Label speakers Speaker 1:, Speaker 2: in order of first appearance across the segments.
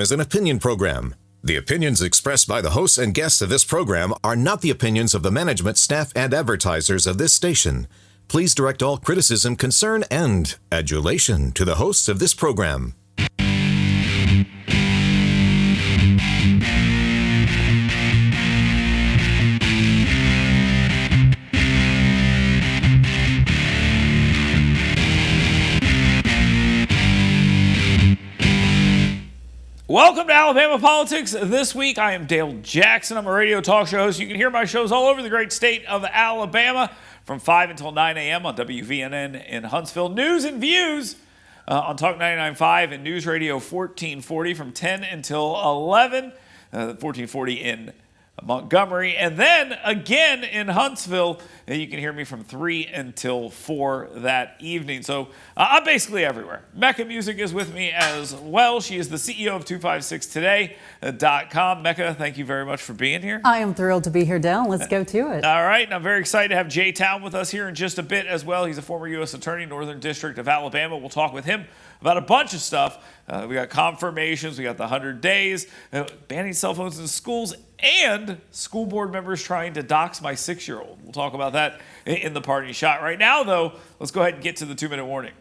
Speaker 1: Is an opinion program. The opinions expressed by the hosts and guests of this program are not the opinions of the management, staff, and advertisers of this station. Please direct all criticism, concern, and adulation to the hosts of this program.
Speaker 2: Welcome to Alabama Politics. This week, I am Dale Jackson. I'm a radio talk show host. You can hear my shows all over the great state of Alabama from 5 until 9 a.m. on WVNN in Huntsville. News and views on Talk 99.5 and News Radio 1440 from 10 until 11, 1440 in Montgomery, and then again in Huntsville. You can hear me from 3 until 4 that evening. So I'm basically everywhere. Mecca Musick is with me as well. She is the CEO of 256today.com. Mecca, thank you very much for being here.
Speaker 3: I am thrilled to be here, Dale. Let's go to it.
Speaker 2: All right, and I'm very excited to have Jay Town with us here in just a bit as well. He's a former U.S. Attorney, Northern District of Alabama. We'll talk with him about a bunch of stuff. We got confirmations, we got the 100 days, banning cell phones in schools, and school board members trying to dox my 6-year-old. We'll talk about that in the party shot. Right now, though, let's go ahead and get to the 2-minute warning.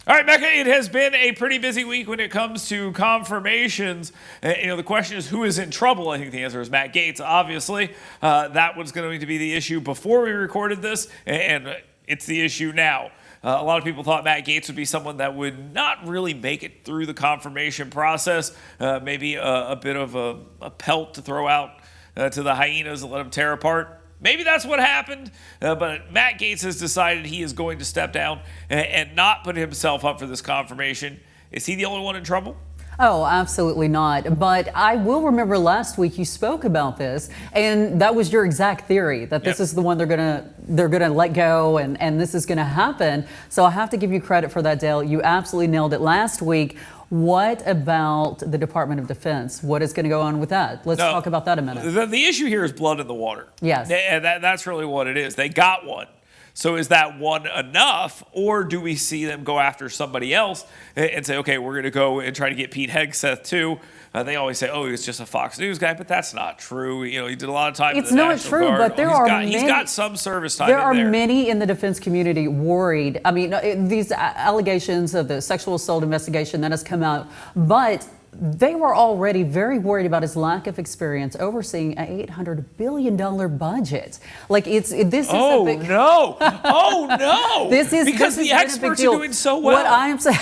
Speaker 2: All right, Mecca, it has been a pretty busy week when it comes to confirmations. The question is who is in trouble? I think the answer is Matt Gaetz, obviously. That was going to be the issue before we recorded this, and it's the issue now. A lot of people thought Matt Gaetz would be someone that would not really make it through the confirmation process, maybe a bit of a pelt to throw out to the hyenas and let them tear apart. Maybe that's what happened, but Matt Gaetz has decided he is going to step down and not put himself up for this confirmation. Is he the only one in trouble?
Speaker 3: Oh, absolutely not. But I will remember last week you spoke about this, and that was your exact theory, that this is the one they're gonna let go, and this is gonna happen. So I have to give you credit for that, Dale. You absolutely nailed it last week. What about the Department of Defense? What is going to go on with that? Let's talk about that a minute.
Speaker 2: The issue here is blood in the water.
Speaker 3: Yes.
Speaker 2: And that's really what it is. They got one. So is that one enough, or do we see them go after somebody else and say, okay, we're going to go and try to get Pete Hegseth too? They always say, oh, he's just a Fox News guy, but that's not true. He did a lot of time in the National Guard.
Speaker 3: It's not true, but
Speaker 2: he's got some service time in there.
Speaker 3: There are many in the defense community worried. I mean, these allegations of the sexual assault investigation that has come out, but they were already very worried about his lack of experience overseeing an $800 billion budget. Like this is
Speaker 2: Oh,
Speaker 3: a big,
Speaker 2: no. Oh, no. Because the experts are doing so well.
Speaker 3: What I'm saying,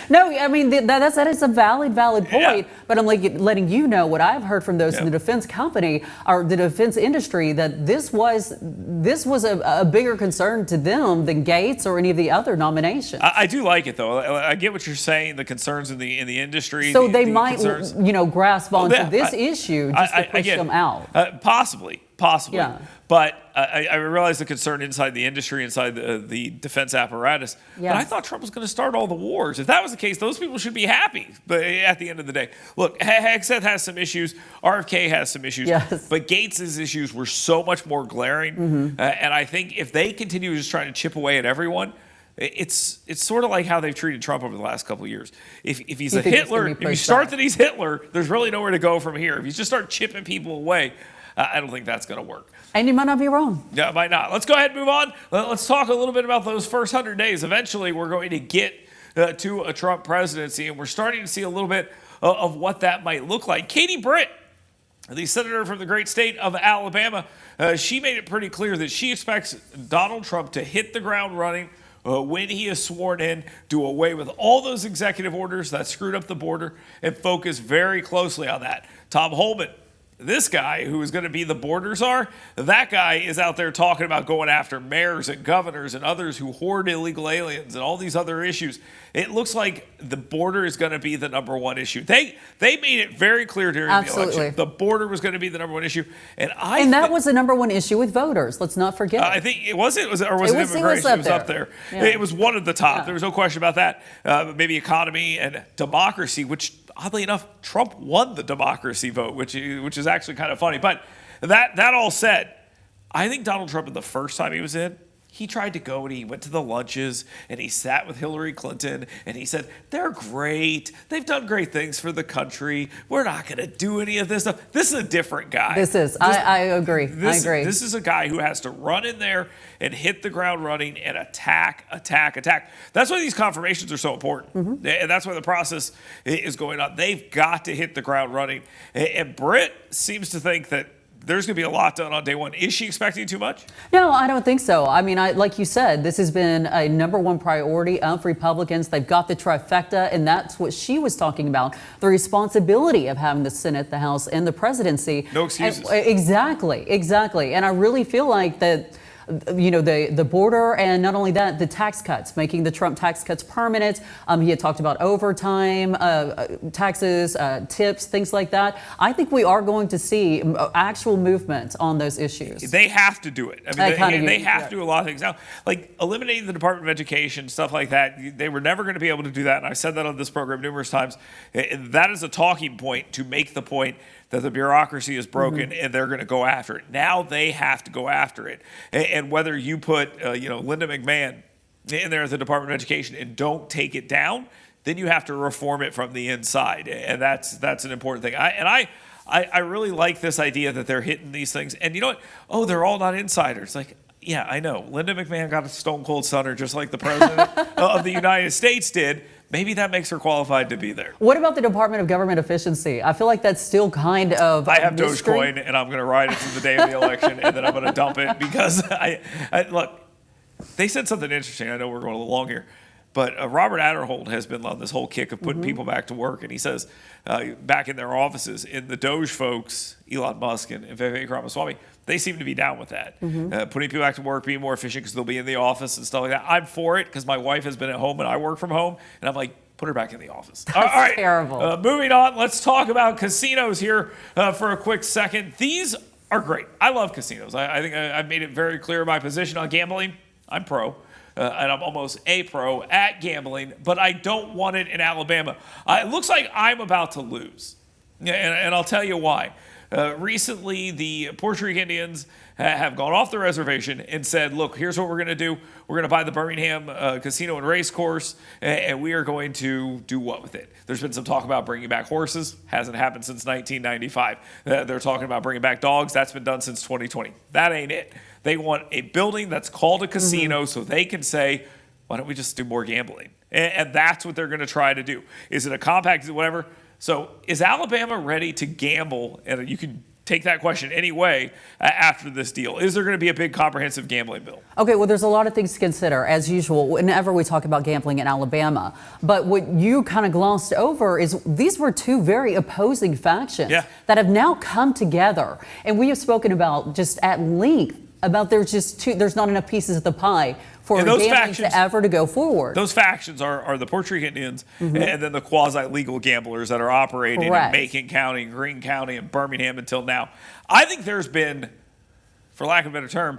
Speaker 3: no, I mean, that is a valid point. Yeah. But I'm letting you know what I've heard from those in the defense company or the defense industry, that this was a bigger concern to them than Gaetz or any of the other nominations.
Speaker 2: I do like it, though. I get what you're saying, the concerns in the industry.
Speaker 3: So they might, grasp onto this issue just to push them out.
Speaker 2: Possibly.
Speaker 3: Yeah.
Speaker 2: But I realize the concern inside the industry, inside the defense apparatus. Yes. But I thought Trump was going to start all the wars. If that was the case, those people should be happy. But at the end of the day, look, Hegseth has some issues. RFK has some issues.
Speaker 3: Yes.
Speaker 2: But Gaetz's issues were so much more glaring. Mm-hmm. And I think if they continue just trying to chip away at everyone, it's sort of like how they've treated Trump over the last couple of years. If he's a Hitler, if you start that he's Hitler, there's really nowhere to go from here. If you just start chipping people away, I don't think that's going to work.
Speaker 3: And you might not be wrong.
Speaker 2: Yeah, it might not. Let's go ahead and move on. Let's talk a little bit about those first 100 days. Eventually, we're going to get to a Trump presidency, and we're starting to see a little bit of what that might look like. Katie Britt, the senator from the great state of Alabama, she made it pretty clear that she expects Donald Trump to hit the ground running when he is sworn in, do away with all those executive orders that screwed up the border, and focus very closely on that. Tom Holman, this guy who is going to be the border czar, that guy is out there talking about going after mayors and governors and others who hoard illegal aliens and all these other issues. It looks like the border is going to be the number one issue. They made it very clear during the election. The border was going to be the number one issue. And that
Speaker 3: was the number one issue with voters. Let's not forget.
Speaker 2: I think it was immigration? It was up there. Yeah. It was one at the top. Yeah. There was no question about that. Maybe economy and democracy, which oddly enough, Trump won the democracy vote, which is actually kind of funny. But that all said, I think Donald Trump, the first time he was in, he tried to go and he went to the lunches and he sat with Hillary Clinton and he said, they're great. They've done great things for the country. We're not going to do any of this stuff. This is a different guy.
Speaker 3: I agree. I agree.
Speaker 2: This is a guy who has to run in there and hit the ground running and attack. That's why these confirmations are so important. And that's why the process is going on. They've got to hit the ground running. And Britt seems to think that there's going to be a lot done on day one. Is she expecting too much?
Speaker 3: No, I don't think so. I mean, like you said, this has been a #1 priority of Republicans. They've got the trifecta, and that's what she was talking about, the responsibility of having the Senate, the House, and the presidency.
Speaker 2: No excuses.
Speaker 3: Exactly. And I really feel like that, you know, the border, and not only that, the tax cuts, making the Trump tax cuts permanent. He had talked about overtime, taxes, tips, things like that. I think we are going to see actual movement on those issues.
Speaker 2: They have to do it. I mean, they have to do a lot of things now, like eliminating the Department of Education, stuff like that. They were never going to be able to do that, and I've said that on this program numerous times. That is a talking point to make the point that the bureaucracy is broken and they're going to go after it. Now they have to go after it. And whether you put, Linda McMahon in there at the Department of Education and don't take it down, then you have to reform it from the inside. And that's an important thing. I really like this idea that they're hitting these things. And you know what? Oh, they're all not insiders. Like, yeah, I know. Linda McMahon got a stone cold stunner just like the president of the United States did. Maybe that makes her qualified to be there. What
Speaker 3: about the Department of Government Efficiency? I feel like that's still kind of
Speaker 2: I have Dogecoin, and I'm going to ride it to the day of the election, and then I'm going to dump it because look, they said something interesting. I know we're going a little long here, but Robert Adderholt has been on this whole kick of putting people back to work, and he says back in their offices, in the Doge folks, Elon Musk and Vivek Ramaswamy, they seem to be down with that. Putting people back to work, being more efficient because they'll be in the office and stuff like that. I'm for it because my wife has been at home and I work from home, and I'm like, put her back in the office.
Speaker 3: That's all right, terrible.
Speaker 2: Moving on, let's talk about casinos here for a quick second. These are great. I love casinos. I think I've made it very clear my position on gambling. I'm pro. And I'm almost a pro at gambling, but I don't want it in Alabama. It looks like I'm about to lose, and I'll tell you why. Recently, the Puerto Rican Indians have gone off the reservation and said, look, here's what we're going to do. We're going to buy the Birmingham Casino and Race Course, and we are going to do what with it? There's been some talk about bringing back horses. Hasn't happened since 1995. They're talking about bringing back dogs. That's been done since 2020. That ain't it. They want a building that's called a casino so they can say, why don't we just do more gambling? And that's what they're going to try to do. Is it a compact, whatever? So is Alabama ready to gamble? And you can take that question any way after this deal. Is there going to be a big comprehensive gambling bill? Okay,
Speaker 3: well, there's a lot of things to consider, as usual, whenever we talk about gambling in Alabama. But what you kind of glossed over is these were two very opposing factions that have now come together. And we have spoken about just at length about there's not enough pieces of the pie for gambling to ever to go forward.
Speaker 2: Those factions are the Puerto Rican Indians and then the quasi-legal gamblers that are operating in Macon County, Greene County, and Birmingham until now. I think there's been, for lack of a better term,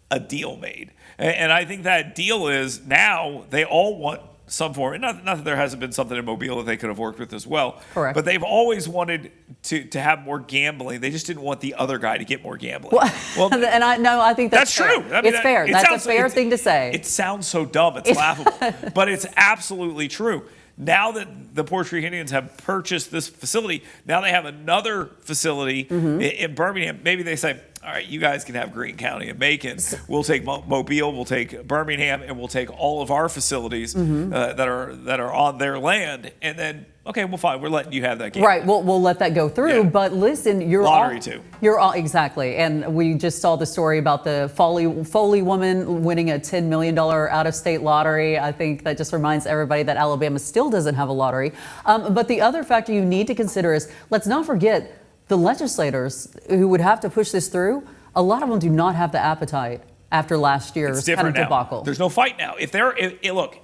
Speaker 2: a deal made. And I think that deal is now they all want some form, and not that there hasn't been something in Mobile that they could have worked with as well.
Speaker 3: Correct.
Speaker 2: But they've always wanted to have more gambling. They just didn't want the other guy to get more gambling. Well,
Speaker 3: and I think that's
Speaker 2: true.
Speaker 3: I mean, it's fair. That's a fair thing to say.
Speaker 2: It sounds so dumb. It's laughable. But it's absolutely true. Now that the Puerto Rican Indians have purchased this facility, now they have another facility in Birmingham. Maybe they say, all right, you guys can have Greene County and Macon. We'll take Mobile, we'll take Birmingham, and we'll take all of our facilities that are on their land. And then, okay, well, fine, we're letting you have that game.
Speaker 3: Right, we'll let that go through. Yeah. But listen,
Speaker 2: lottery too.
Speaker 3: You're all exactly. And we just saw the story about the Foley woman winning a $10 million out-of-state lottery. I think that just reminds everybody that Alabama still doesn't have a lottery. But the other factor you need to consider is, let's not forget, the legislators who would have to push this through, a lot of them do not have the appetite after last year's kind of debacle.
Speaker 2: There's no fight now. Look,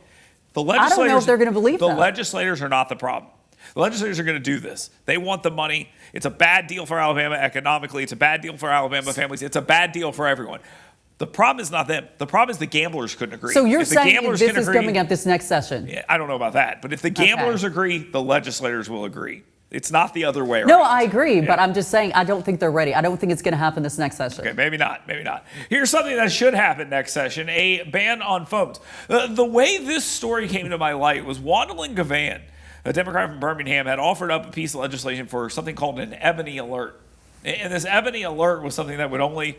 Speaker 2: the legislators,
Speaker 3: I don't know if they're going to believe that.
Speaker 2: The legislators are not the problem. The legislators are going to do this. They want the money. It's a bad deal for Alabama economically. It's a bad deal for Alabama families. It's a bad deal for everyone. The problem is not them. The problem is the gamblers couldn't agree.
Speaker 3: So you're saying this is coming up this next session?
Speaker 2: Yeah, I don't know about that. But if the gamblers agree, the legislators will agree. It's not the other way around.
Speaker 3: No, I agree, but I'm just saying I don't think they're ready. I don't think it's going to happen this next session.
Speaker 2: Okay, maybe not. Here's something that should happen next session, a ban on phones. The way this story came to my light was Wandling Gavan, a Democrat from Birmingham, had offered up a piece of legislation for something called an ebony alert. And this ebony alert was something that would only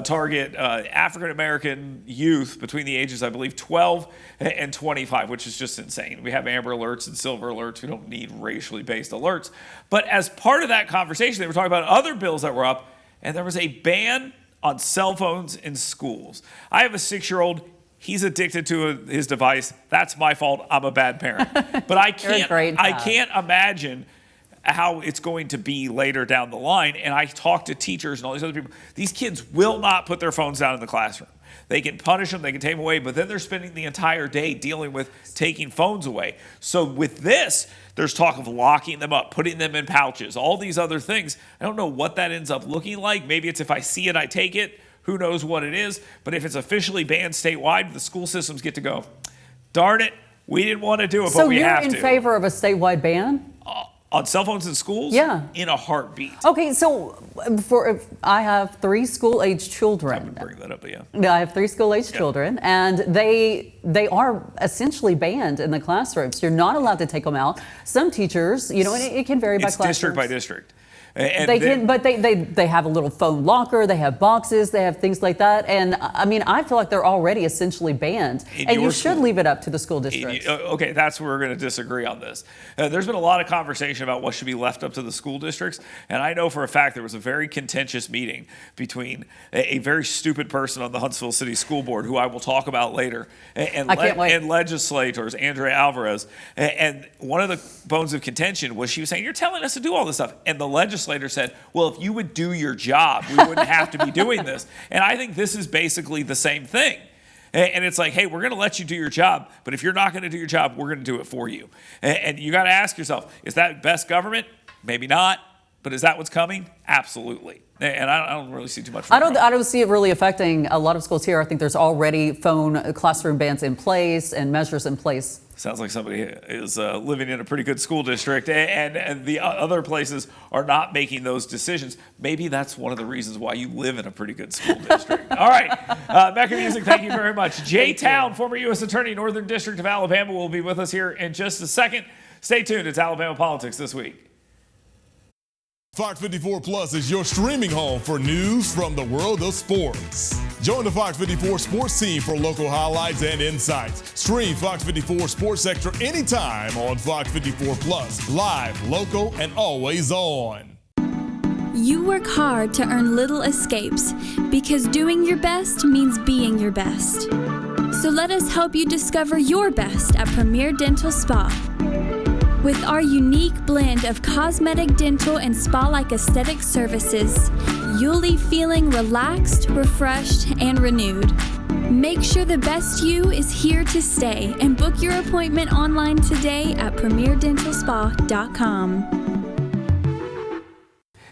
Speaker 2: target African-American youth between the ages, I believe, 12 and 25, which is just insane. We have amber alerts and silver alerts. We don't need racially based alerts. But as part of that conversation, they were talking about other bills that were up, and there was a ban on cell phones in schools. I have a 6-year-old. He's addicted to his device. That's my fault. I'm a bad parent. But I can't imagine how it's going to be later down the line. And I talk to teachers and all these other people. These kids will not put their phones down in the classroom. They can punish them, they can take them away, but then they're spending the entire day dealing with taking phones away. So with this, there's talk of locking them up, putting them in pouches, all these other things. I don't know what that ends up looking like. Maybe it's if I see it, I take it. Who knows what it is? But if it's officially banned statewide, the school systems get to go, darn it, we didn't want to do it, but we have to.
Speaker 3: So you're in favor of a statewide ban?
Speaker 2: On cell phones in schools?
Speaker 3: Yeah.
Speaker 2: In a heartbeat.
Speaker 3: Okay, so I have 3 school-age children.
Speaker 2: I would bring that up, but yeah.
Speaker 3: I have 3 school-age children, and they are essentially banned in the classrooms. You're not allowed to take them out. Some teachers, and it can vary by classrooms. It's district
Speaker 2: by district.
Speaker 3: And they have a little phone locker, they have boxes, they have things like that. And I mean, I feel like they're already essentially banned. And you should leave it up to the school districts.
Speaker 2: Okay, that's where we're going to disagree on this. There's been a lot of conversation about what should be left up to the school districts. And I know for a fact there was a very contentious meeting between a very stupid person on the Huntsville City School Board, who I will talk about later, and legislators, Andrea Alvarez. And one of the bones of contention was she was saying, you're telling us to do all this stuff. And the legislator said, well, if you would do your job, we wouldn't have to be doing this. And I think this is basically the same thing. And it's like, hey, we're going to let you do your job, but if you're not going to do your job, we're going to do it for you. And you got to ask yourself, is that best government? Maybe not. But is that what's coming? Absolutely. And I don't really see too much.
Speaker 3: I don't see it really affecting a lot of schools here. I think there's already phone classroom bans in place and measures in place.
Speaker 2: Sounds like somebody is living in a pretty good school district, and the other places are not making those decisions. Maybe that's one of the reasons why you live in a pretty good school district. All right, Mecca Musick, thank you very much. Jay Town, former U.S. Attorney, Northern District of Alabama, will be with us here in just a second. Stay tuned. It's Alabama Politics This Week.
Speaker 4: Fox 54 Plus is your streaming home for news from the world of sports. Join the Fox 54 sports team for local highlights and insights. Stream Fox 54 Sports Extra anytime on Fox 54 Plus. Live, local, and always on.
Speaker 5: You work hard to earn little escapes because doing your best means being your best. So let us help you discover your best at Premier Dental Spa. With our unique blend of cosmetic, dental, and spa-like aesthetic services, you'll leave feeling relaxed, refreshed, and renewed. Make sure the best you is here to stay and book your appointment online today at premierdentalspa.com.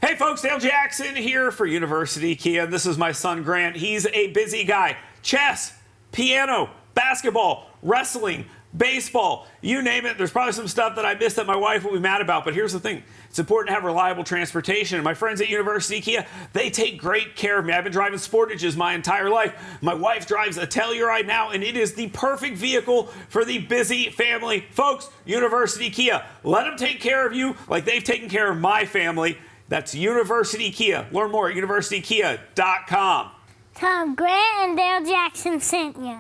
Speaker 2: Hey folks, Dale Jackson here for University Kia. This is my son Grant. He's a busy guy. Chess, piano, basketball, wrestling, baseball, you name it. There's probably some stuff that I missed that my wife will be mad about, but here's the thing. It's important to have reliable transportation, and my friends at University Kia, they take great care of me. I've been driving Sportages my entire life. My wife drives a Telluride now, and it is the perfect vehicle for the busy family. Folks, University Kia, let them take care of you like they've taken care of my family. That's University Kia. Learn more at universitykia.com.
Speaker 6: Tom, Grant and Dale Jackson sent you.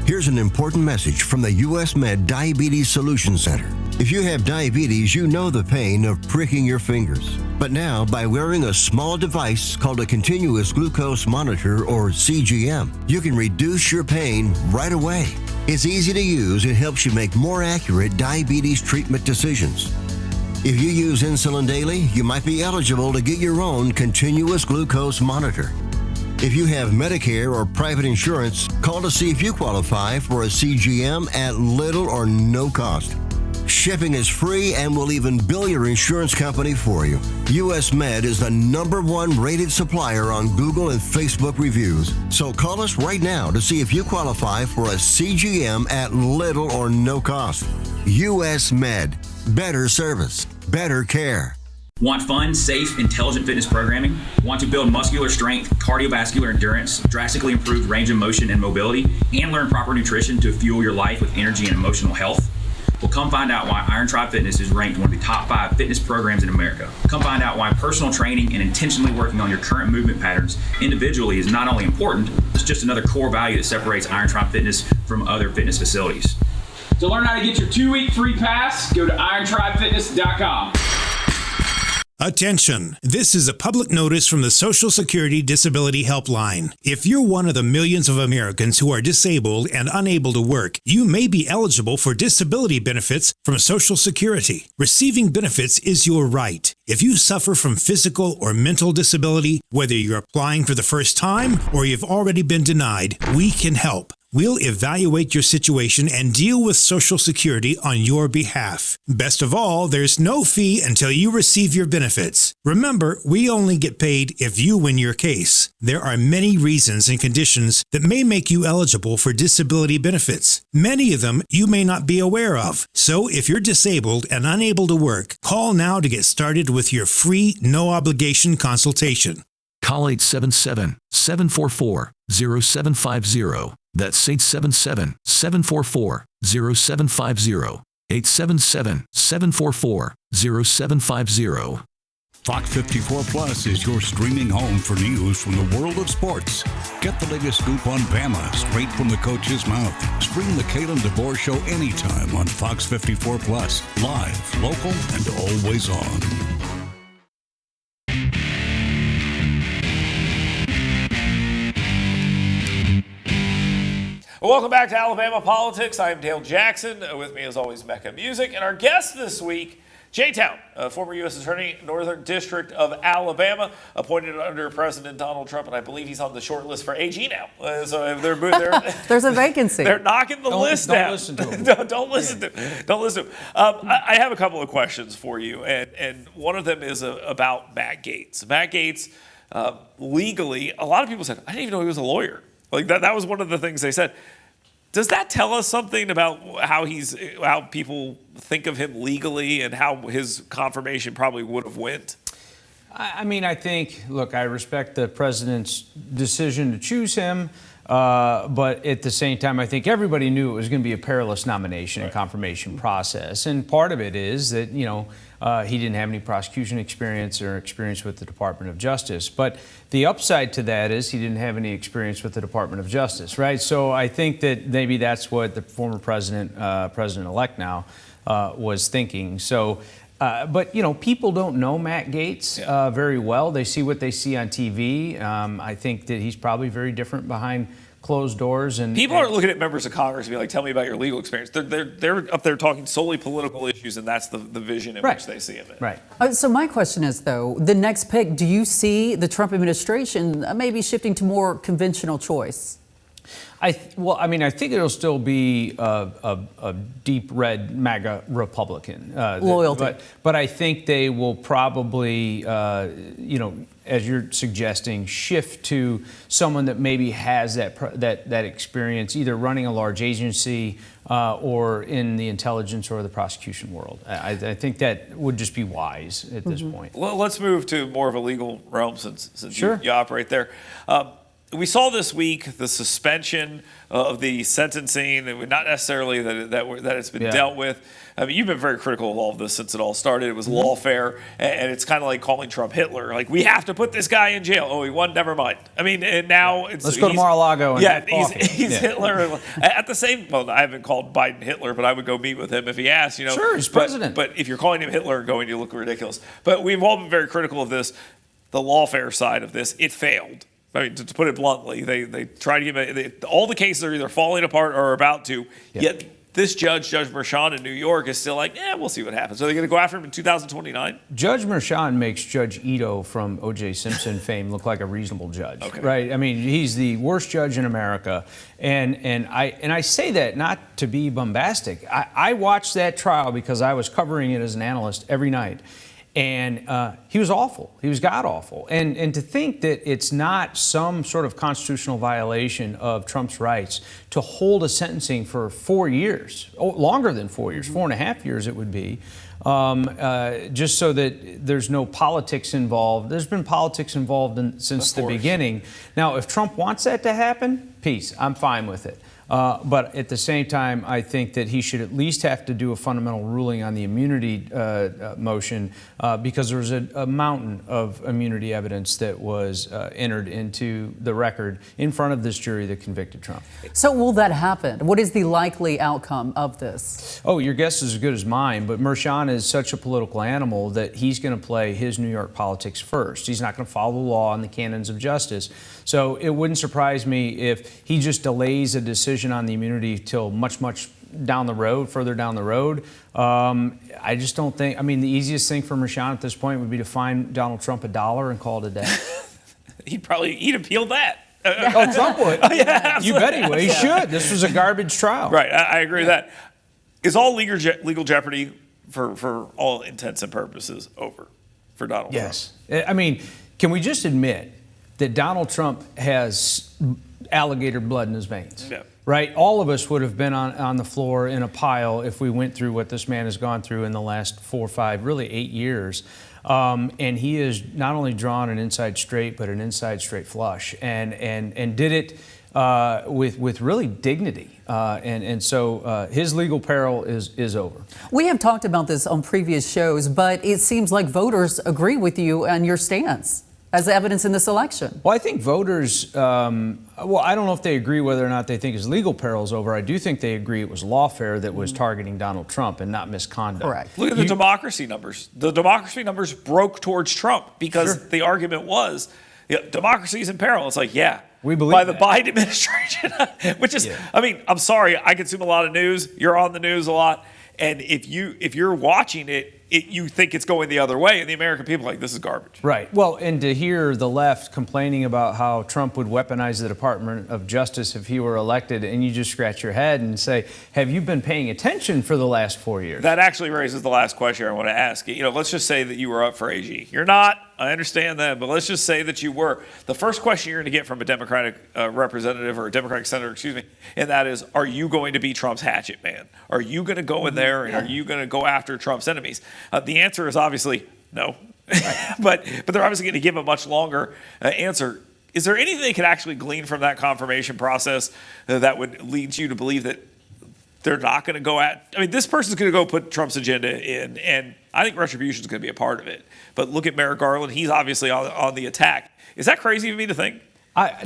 Speaker 7: Here's an important message from the U.S. Med Diabetes Solution Center. If you have diabetes, you know the pain of pricking your fingers. But now, by wearing a small device called a continuous glucose monitor, or CGM, you can reduce your pain right away. It's easy to use and helps you make more accurate diabetes treatment decisions. If you use insulin daily, you might be eligible to get your own continuous glucose monitor. If you have Medicare or private insurance, call to see if you qualify for a CGM at little or no cost. Shipping is free and will even bill your insurance company for you. US Med is the #1 rated supplier on Google and Facebook reviews. So call us right now to see if you qualify for a CGM at little or no cost. US Med. Better service. better care.
Speaker 8: Want fun, safe, intelligent fitness programming? Want to build muscular strength, cardiovascular endurance, drastically improve range of motion and mobility, and learn proper nutrition to fuel your life with energy and emotional health? Well, come find out why Iron Tribe Fitness is ranked one of the top 5 fitness programs in America. Come find out why personal training and intentionally working on your current movement patterns individually is not only important, it's just another core value that separates Iron Tribe Fitness from other fitness facilities.
Speaker 9: To learn how to get your 2-week free pass, go to irontribefitness.com.
Speaker 10: Attention! This is a public notice from the Social Security Disability Helpline. If you're one of the millions of Americans who are disabled and unable to work, you may be eligible for disability benefits from Social Security. Receiving benefits is your right. If you suffer from physical or mental disability, whether you're applying for the first time or you've already been denied, we can help. We'll evaluate your situation and deal with Social Security on your behalf. Best of all, there's no fee until you receive your benefits. Remember, we only get paid if you win your case. There are many reasons and conditions that may make you eligible for disability benefits. Many of them you may not be aware of. So if you're disabled and unable to work, call now to get started with your free, no-obligation consultation.
Speaker 11: Call 877-744-0750. That's 877-744-0750. 877-744-0750.
Speaker 12: Fox 54 Plus is your streaming home for news from the world of sports. Get the latest scoop on Bama straight from the coach's mouth. Stream the Kalen DeBoer Show anytime on Fox 54 Plus. Live, local, and always on.
Speaker 2: Welcome back to Alabama Politics. I am Dale Jackson. With me, as always, Mecca Musick. And our guest this week, Jay Town, former U.S. Attorney, Northern District of Alabama, appointed under President Donald Trump, and I believe he's on the short list for AG now. So they're
Speaker 3: there's a vacancy.
Speaker 2: They're knocking the list down.
Speaker 13: Don't listen to him.
Speaker 2: Don't listen to him. Don't listen to him. I have a couple of questions for you, and one of them is about Matt Gaetz. Matt Gaetz, legally, a lot of people said, I didn't even know he was a lawyer. Like that was one of the things they said. Does that tell us something about how people think of him legally and how his confirmation probably would have went?
Speaker 13: I mean, I think, look, I respect the president's decision to choose him, but at the same time, I think everybody knew it was going to be a perilous nomination and confirmation process. And part of it is that, he didn't have any prosecution experience or experience with the Department of Justice. But the upside to that is he didn't have any experience with the Department of Justice, right? So I think that maybe that's what the former president-elect now, was thinking. So, but, people don't know Matt Gaetz very well. They see what they see on TV. I think that he's probably very different behind closed doors. And
Speaker 2: people aren't looking at members of Congress and be like, tell me about your legal experience. They're up there talking solely political issues, and that's the vision in which they see of it.
Speaker 13: Right.
Speaker 3: So my question is, though, the next pick, do you see the Trump administration maybe shifting to more conventional choice?
Speaker 13: I think it'll still be a deep red MAGA Republican
Speaker 3: loyalty,
Speaker 13: but I think they will probably, as you're suggesting, shift to someone that maybe has that experience, either running a large agency or in the intelligence or the prosecution world. I think that would just be wise at this point.
Speaker 2: Well, let's move to more of a legal realm since
Speaker 13: Sure.
Speaker 2: you operate there. We saw this week the suspension of the sentencing, not necessarily that it's been dealt with. I mean, you've been very critical of all of this since it all started. It was lawfare, and it's kind of like calling Trump Hitler. Like, we have to put this guy in jail. Oh, he won. Never mind. I mean, and now
Speaker 13: let's go to Mar-a-Lago and have coffee.
Speaker 2: He's Hitler. At the same, well, I haven't called Biden Hitler, but I would go meet with him if he asked.
Speaker 13: Sure, he's president.
Speaker 2: But if you're calling him Hitler, you look ridiculous. But we've all been very critical of this. The lawfare side of this, it failed. I mean, to put it bluntly, they try to give all the cases are either falling apart or are about to. Yet this Judge Merchan in New York is still like, we'll see what happens. Are they going to go after him in 2029?
Speaker 13: Judge Merchan makes Judge Ito from O.J. Simpson fame look like a reasonable judge, right? I mean, he's the worst judge in America, and I say that not to be bombastic. I watched that trial because I was covering it as an analyst every night. And he was awful. He was god-awful. And to think that it's not some sort of constitutional violation of Trump's rights to hold a sentencing for 4 years, longer than 4 years, 4.5 years it would be, just so that there's no politics involved. There's been politics involved since the beginning. Now, if Trump wants that to happen, peace. I'm fine with it. But at the same time, I think that he should at least have to do a fundamental ruling on the immunity motion because there was a mountain of immunity evidence that was entered into the record in front of this jury that convicted Trump.
Speaker 3: So will that happen? What is the likely outcome of this?
Speaker 13: Oh, your guess is as good as mine, but Merchan is such a political animal that he's going to play his New York politics first. He's not going to follow the law and the canons of justice. So it wouldn't surprise me if he just delays a decision on the immunity till much down the road, further down the road. I just don't think, I mean, the easiest thing for Merchan at this point would be to fine Donald Trump $1 and call it a day.
Speaker 2: He'd appeal that.
Speaker 13: Oh, Trump would.
Speaker 2: Oh, yeah,
Speaker 13: you bet he would. He should. This was a garbage trial.
Speaker 2: Right, I agree with that. Is all legal jeopardy for all intents and purposes over for Donald Trump?
Speaker 13: Yes. I mean, can we just admit that Donald Trump has alligator blood in his veins?
Speaker 2: Yeah.
Speaker 13: Right? All of us would have been on the floor in a pile if we went through what this man has gone through in the last 4, 5, really 8 years. And he has not only drawn an inside straight, but an inside straight flush, and did it with really dignity. So his legal peril is over.
Speaker 3: We have talked about this on previous shows, but it seems like voters agree with you on your stance as evidence in this election.
Speaker 13: Well, I think voters, I don't know if they agree whether or not they think his legal peril is over. I do think they agree it was lawfare that was targeting Donald Trump and not misconduct.
Speaker 3: Correct.
Speaker 2: Look at the democracy numbers. The democracy numbers broke towards Trump because the argument was, democracy is in peril. It's like,
Speaker 13: we believe
Speaker 2: by the Biden administration, which is, I mean, I'm sorry, I consume a lot of news. You're on the news a lot. And if you're watching it, you think it's going the other way, and the American people are like, this is garbage.
Speaker 13: Right. Well, and to hear the left complaining about how Trump would weaponize the Department of Justice if he were elected, and you just scratch your head and say, have you been paying attention for the last 4 years?
Speaker 2: That actually raises the last question I want to ask. Let's just say that you were up for AG. You're not. I understand that, but let's just say that you were. The first question you're going to get from a Democratic representative or a Democratic senator, and that is, are you going to be Trump's hatchet man? Are you going to go in there and are you going to go after Trump's enemies? The answer is obviously no, but they're obviously going to give a much longer answer. Is there anything they could actually glean from that confirmation process that would lead you to believe that they're not going to go at? I mean, this person's going to go put Trump's agenda in, and I think retribution is going to be a part of it. But look at Merrick Garland; he's obviously on the attack. Is that crazy of me to think?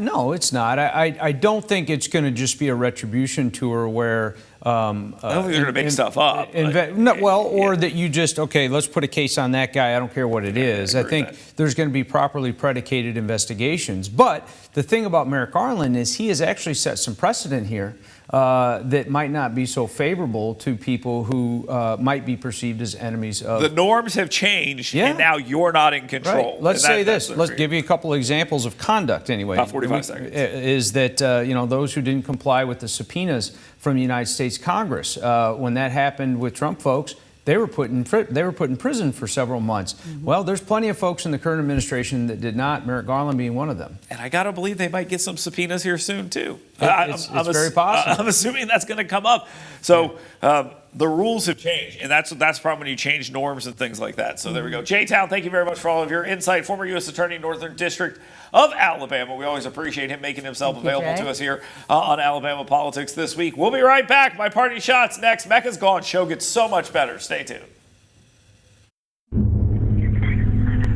Speaker 13: No, it's not. I don't think it's going to just be a retribution tour where
Speaker 2: I don't think they're going to make stuff up.
Speaker 13: That you just, let's put a case on that guy. I don't care what it is. I think there's going to be properly predicated investigations. But the thing about Merrick Garland is he has actually set some precedent here that might not be so favorable to people who might be perceived as enemies of.
Speaker 2: The norms have changed, and now you're not in control.
Speaker 13: Right. Let's say this. Let's give you a couple of examples of conduct anyway.
Speaker 2: About 45 seconds.
Speaker 13: Is that, those who didn't comply with the subpoenas from the United States Congress, when that happened with Trump folks, they were put in prison for several months. Mm-hmm. Well, there's plenty of folks in the current administration that did not, Merrick Garland being one of them.
Speaker 2: And I got to believe they might get some subpoenas here soon, too.
Speaker 13: It's very possible.
Speaker 2: I'm assuming that's going to come up. So the rules have changed, and that's the problem when you change norms and things like that. So there we go. J-Town, thank you very much for all of your insight. Former U.S. Attorney, Northern District of Alabama. We always appreciate him making himself available to us here on Alabama Politics This Week. We'll be right back. My party shots next. Mecca's Gone show gets so much better. Stay tuned.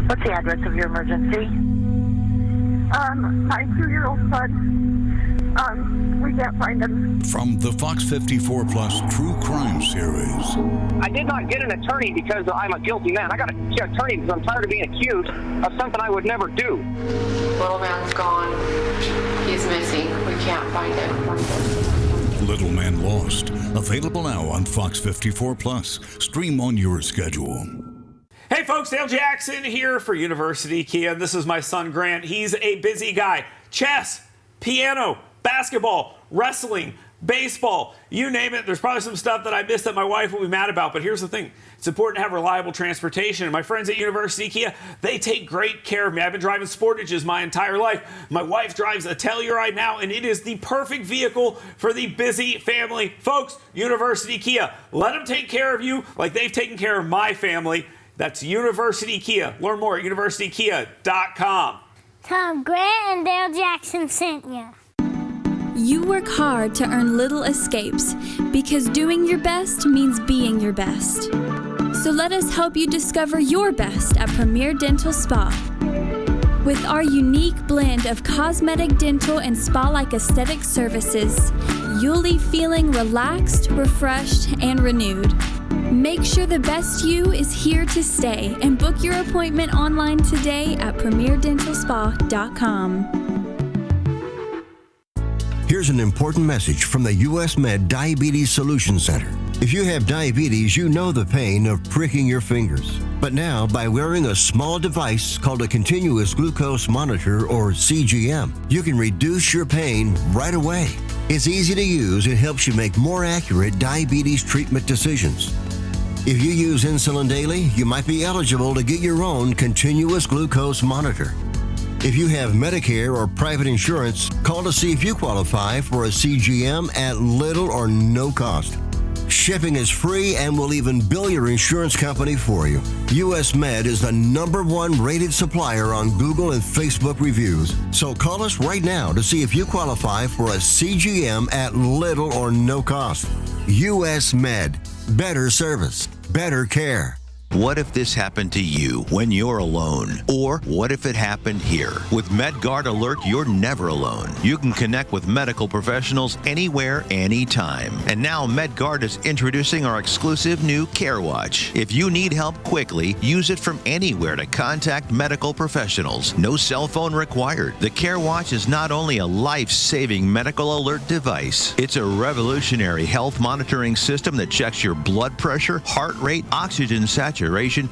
Speaker 14: What's the address of your emergency? My 2-year-old son, we can't find him.
Speaker 12: From the Fox 54 Plus True Crime Series.
Speaker 15: I did not get an attorney because I'm a guilty man. I got an attorney because I'm tired of being accused of something I would never do.
Speaker 16: Little man's gone. He's missing. We can't find him.
Speaker 12: Little Man Lost. Available now on Fox 54 Plus. Stream on your schedule.
Speaker 2: Hey folks, Dale Jackson here for University Kia. This is my son Grant. He's a busy guy. Chess, piano, basketball, wrestling, baseball, you name it. There's probably some stuff that I missed that my wife will be mad about, but here's the thing. It's important to have reliable transportation. And my friends at University Kia, they take great care of me. I've been driving Sportages my entire life. My wife drives a Telluride now, and it is the perfect vehicle for the busy family. Folks, University Kia, let them take care of you like they've taken care of my family. That's University Kia. Learn more at universitykia.com.
Speaker 6: Tom, Grant and Dale Jackson sent you.
Speaker 5: You work hard to earn little escapes because doing your best means being your best. So let us help you discover your best at Premier Dental Spa. With our unique blend of cosmetic, dental, and spa-like aesthetic services, you'll leave feeling relaxed, refreshed, and renewed. Make sure the best you is here to stay and book your appointment online today at premierdentalspa.com.
Speaker 7: Here's an important message from the U.S. Med Diabetes Solutions Center. If you have diabetes, you know the pain of pricking your fingers. But now, by wearing a small device called a continuous glucose monitor, or CGM, you can reduce your pain right away. It's easy to use and helps you make more accurate diabetes treatment decisions. If you use insulin daily, you might be eligible to get your own continuous glucose monitor. If you have Medicare or private insurance, call to see if you qualify for a CGM at little or no cost. Shipping is free and will even bill your insurance company for you. US Med is the #1 rated supplier on Google and Facebook reviews. So call us right now to see if you qualify for a CGM at little or no cost. US Med. Better service. Better care.
Speaker 17: What if this happened to you when you're alone? Or what if it happened here? With MedGuard Alert, you're never alone. You can connect with medical professionals anywhere, anytime. And now MedGuard is introducing our exclusive new Care Watch. If you need help quickly, use it from anywhere to contact medical professionals. No cell phone required. The Care Watch is not only a life-saving medical alert device, it's a revolutionary health monitoring system that checks your blood pressure, heart rate, oxygen saturation,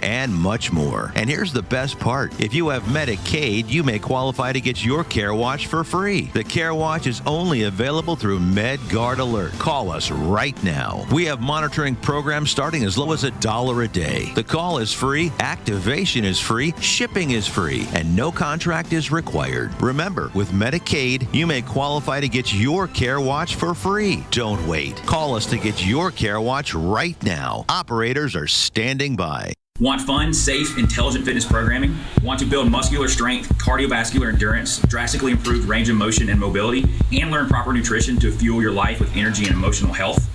Speaker 17: and much more. And here's the best part. If you have Medicaid, you may qualify to get your Care Watch for free. The Care Watch is only available through MedGuard Alert. Call us right now. We have monitoring programs starting as low as $1 a day. The call is free, activation is free, shipping is free, and no contract is required. Remember, with Medicaid, you may qualify to get your Care Watch for free. Don't wait. Call us to get your Care Watch right now. Operators are standing by.
Speaker 8: Want fun, safe, intelligent fitness programming? Want to build muscular strength, cardiovascular endurance, drastically improve range of motion and mobility, and learn proper nutrition to fuel your life with energy and emotional health?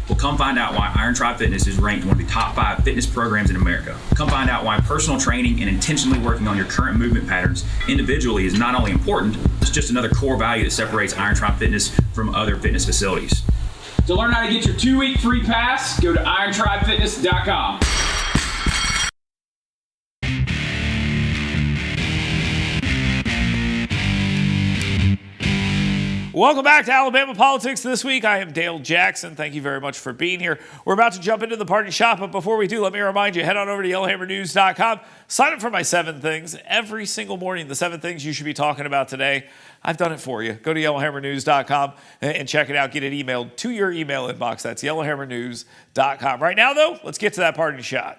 Speaker 8: Well, come find out why Iron Tribe Fitness is ranked one of the top 5 fitness programs in America. Come find out why personal training and intentionally working on your current movement patterns individually is not only important, it's just another core value that separates Iron Tribe Fitness from other fitness facilities.
Speaker 9: To learn how to get your 2-week free pass, go to irontribefitness.com.
Speaker 2: Welcome back to Alabama Politics This Week. I am Dale Jackson. Thank you very much for being here. We're about to jump into the party shop, but before we do, let me remind you, head on over to yellowhammernews.com. Sign up for my 7 things every single morning. The 7 things you should be talking about today. I've done it for you. Go to yellowhammernews.com and check it out. Get it emailed to your email inbox. That's yellowhammernews.com. Right now, though, let's get to that party shot.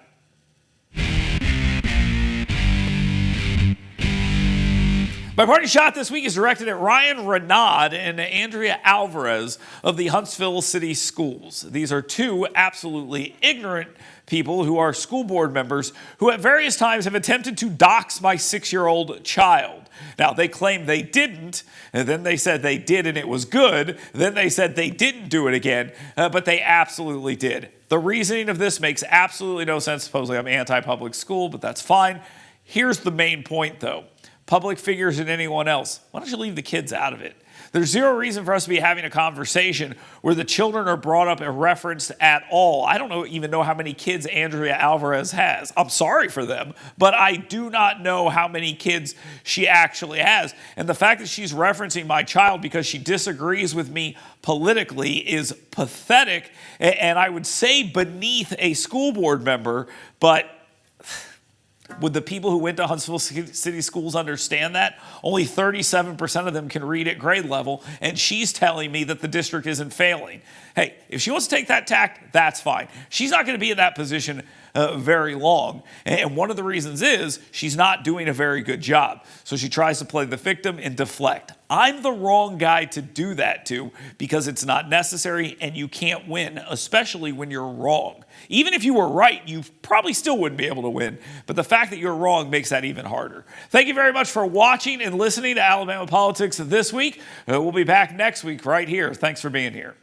Speaker 2: My party shot this week is directed at Ryan Renaud and Andrea Alvarez of the Huntsville City Schools. These are 2 absolutely ignorant people who are school board members who at various times have attempted to dox my 6-year-old child. Now, they claim they didn't, and then they said they did and it was good. Then they said they didn't do it again, but they absolutely did. The reasoning of this makes absolutely no sense. Supposedly I'm anti-public school, but that's fine. Here's the main point, though. Public figures and anyone else, why don't you leave the kids out of it? There's zero reason for us to be having a conversation where the children are brought up and referenced at all. I don't even know how many kids Andrea Alvarez has. I'm sorry for them, but I do not know how many kids she actually has. And the fact that she's referencing my child because she disagrees with me politically is pathetic, and I would say beneath a school board member, but Would the people who went to Huntsville City Schools understand that? Only 37% of them can read at grade level, and she's telling me that the district isn't failing. Hey, if she wants to take that tack, that's fine. She's not going to be in that position very long. And one of the reasons is she's not doing a very good job. So she tries to play the victim and deflect. I'm the wrong guy to do that to because it's not necessary and you can't win, especially when you're wrong. Even if you were right, you probably still wouldn't be able to win. But the fact that you're wrong makes that even harder. Thank you very much for watching and listening to Alabama Politics this week. We'll be back next week right here. Thanks for being here.